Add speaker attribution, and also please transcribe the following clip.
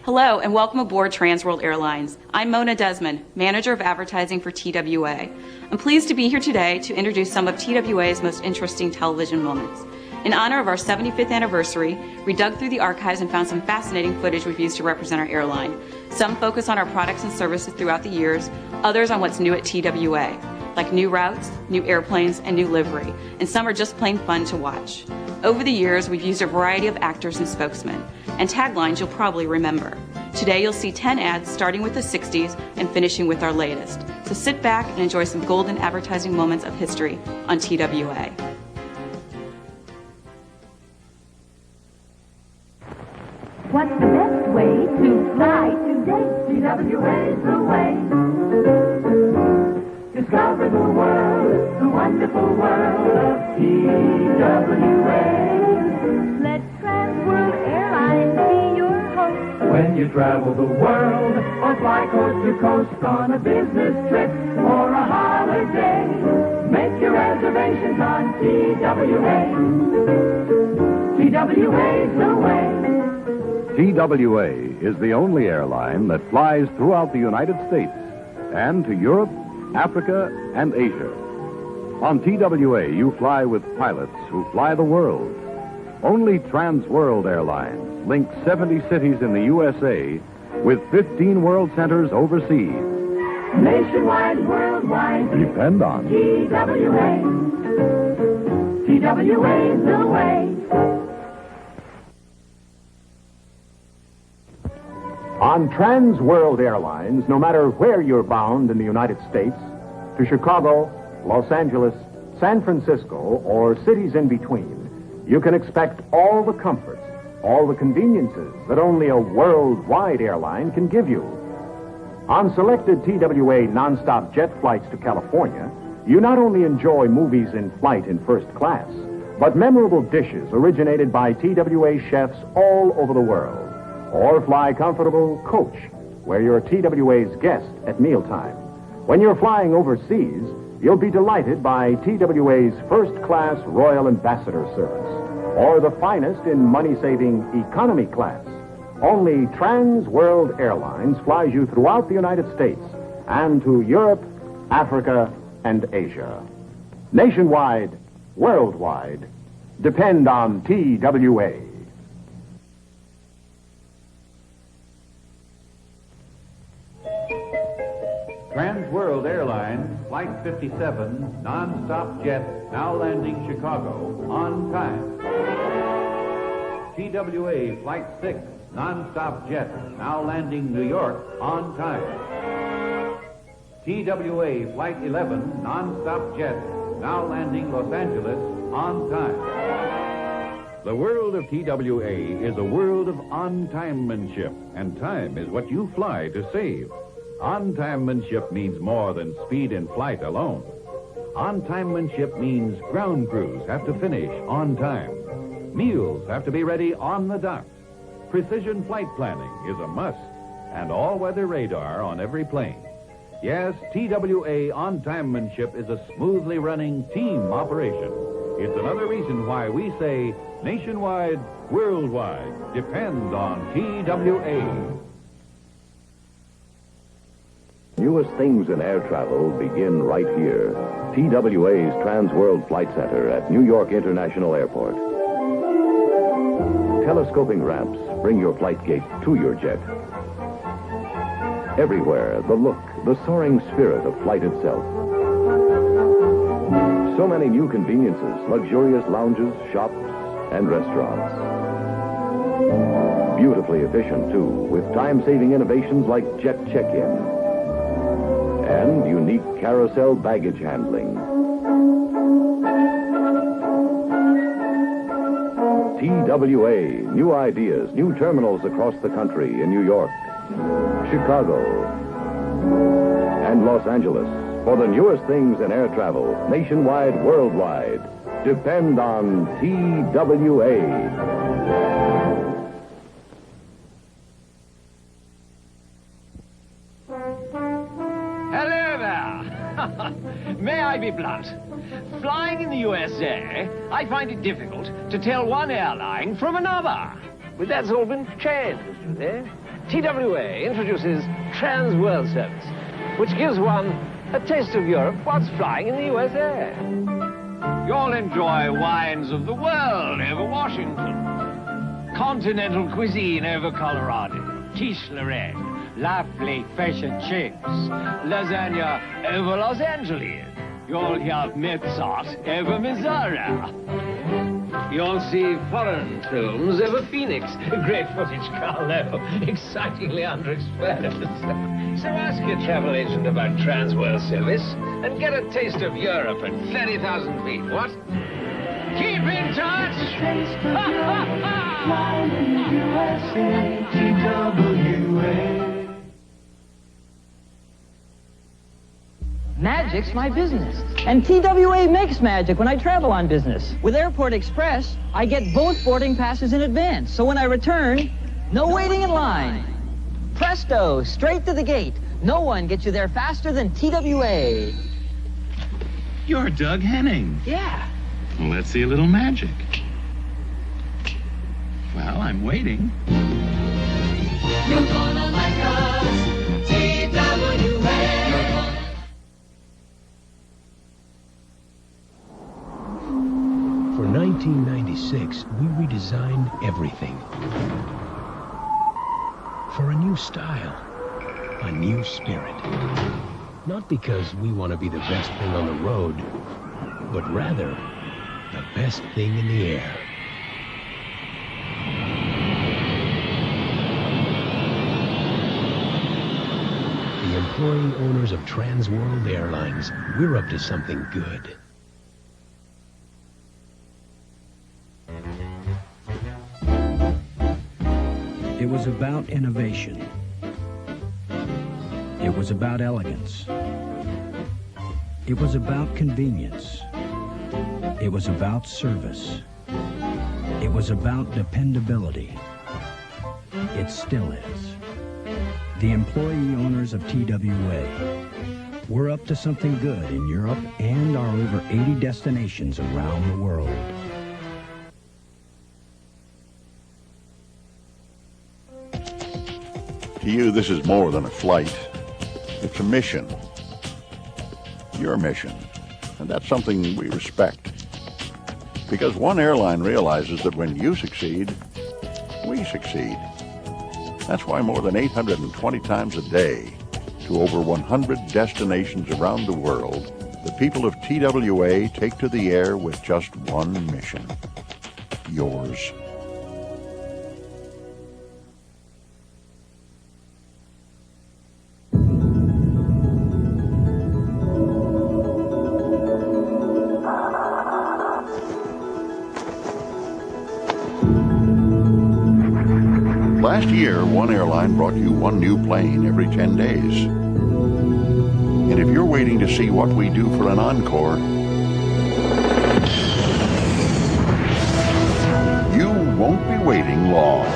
Speaker 1: Hello and welcome aboard World Airlines. I'm Mona Desmond, Manager of Advertising for TWA. I'm pleased to be here today to introduce some of TWA's most interesting television moments. In honor of our 75th anniversary, we dug through the archives and found some fascinating footage we've used to represent our airline. Some focus on our products and services throughout the years, others on what's new at TWA, like new routes, new airplanes, and new livery, and some are just plain fun to watch. Over the years, we've used a variety of actors and spokesmen, and taglines you'll probably remember. Today you'll see 10 ads starting with the 60s and finishing with our latest. So sit back and enjoy some golden advertising moments of history on TWA.
Speaker 2: What's the best way to fly today? TWA's the way. Discover the world, the wonderful world of TWA. Let World Airlines be your host. When you travel the world or fly coast to coast on a business trip or a holiday, make your reservations on TWA. TWA's the way.
Speaker 3: TWA is the only airline that flies throughout the United States and to Europe, Africa, and Asia. On TWA, you fly with pilots who fly the world. Only World Airlines links 70 cities in the USA with 15 world centers overseas.
Speaker 2: Nationwide, worldwide.
Speaker 3: Depend on
Speaker 2: TWA. TWA's the way.
Speaker 4: On World Airlines, no matter where you're bound in the United States, to Chicago, Los Angeles, San Francisco, or cities in between, you can expect all the comforts, all the conveniences that only a worldwide airline can give you. On selected TWA nonstop jet flights to California, you not only enjoy movies in flight in first class, but memorable dishes originated by TWA chefs all over the world. Or fly comfortable coach, where you're TWA's guest at mealtime. When you're flying overseas, you'll be delighted by TWA's first-class Royal Ambassador service, or the finest in money-saving economy class. Only World Airlines flies you throughout the United States and to Europe, Africa, and Asia. Nationwide, worldwide, depend on TWA.
Speaker 5: World Airlines, Flight 57, non-stop jet, now landing Chicago, on time. TWA Flight 6, non-stop jet, now landing New York, on time. TWA Flight 11, non-stop jet, now landing Los Angeles, on time.
Speaker 6: The world of TWA is a world of on-timemanship, and time is what you fly to save. On-timemanship means more than speed in flight alone. On-timemanship means ground crews have to finish on time. Meals have to be ready on the dot. Precision flight planning is a must, and all-weather radar on every plane. Yes, TWA on-timemanship is a smoothly running team operation. It's another reason why we say nationwide, worldwide, depend on TWA.
Speaker 3: Newest things in air travel begin right here. TWA's Transworld Flight Center at New York International Airport. Telescoping ramps bring your flight gate to your jet. Everywhere, the look, the soaring spirit of flight itself. So many new conveniences, luxurious lounges, shops, and restaurants. Beautifully efficient, too, with time-saving innovations like jet check-in. And unique carousel baggage handling. TWA, new ideas, new terminals across the country in New York, Chicago, and Los Angeles. For the newest things in air travel, nationwide, worldwide, depend on TWA.
Speaker 7: May I be blunt? Flying in the USA, I find it difficult to tell one airline from another. But that's all been changed, you see. TWA introduces Trans World Service, which gives one a taste of Europe whilst flying in the USA. You'll enjoy wines of the world over Washington, continental cuisine over Colorado, quiche Lorraine, lovely fish and chips, lasagna over Los Angeles. You'll hear Mozart over Missouri. You'll see foreign films over Phoenix. Great footage, Carlo. Excitingly underexposed. So ask your travel agent about Trans World Service and get a taste of Europe at 30,000 feet. What? Keep in touch!
Speaker 2: Flying in the USA, TWA.
Speaker 8: Magic's my business. And TWA makes magic when I travel on business. With Airport Express, I get both boarding passes in advance. So when I return, no waiting in line. Presto, straight to the gate. No one gets you there faster than TWA.
Speaker 9: You're Doug Henning.
Speaker 8: Yeah.
Speaker 9: Well, let's see a little magic. Well, I'm waiting.
Speaker 2: You're gonna like us, TWA.
Speaker 10: For 1996, we redesigned everything. For a new style, a new spirit. Not because we want to be the best thing on the road, but rather the best thing in the air. The employee owners of Trans World Airlines, we're up to something good.
Speaker 11: It was about innovation. It was about elegance. It was about convenience. It was about service. It was about dependability. It still is. The employee owners of TWA. We're up to something good in Europe and our over 80 destinations around the world.
Speaker 12: To you, this is more than a flight. It's a mission. Your mission. And that's something we respect. Because one airline realizes that when you succeed, we succeed. That's why more than 820 times a day, to over 100 destinations around the world, the people of TWA take to the air with just one mission. Yours. Last year, one airline brought you one new plane every 10 days. And if you're waiting to see what we do for an encore, you won't be waiting long.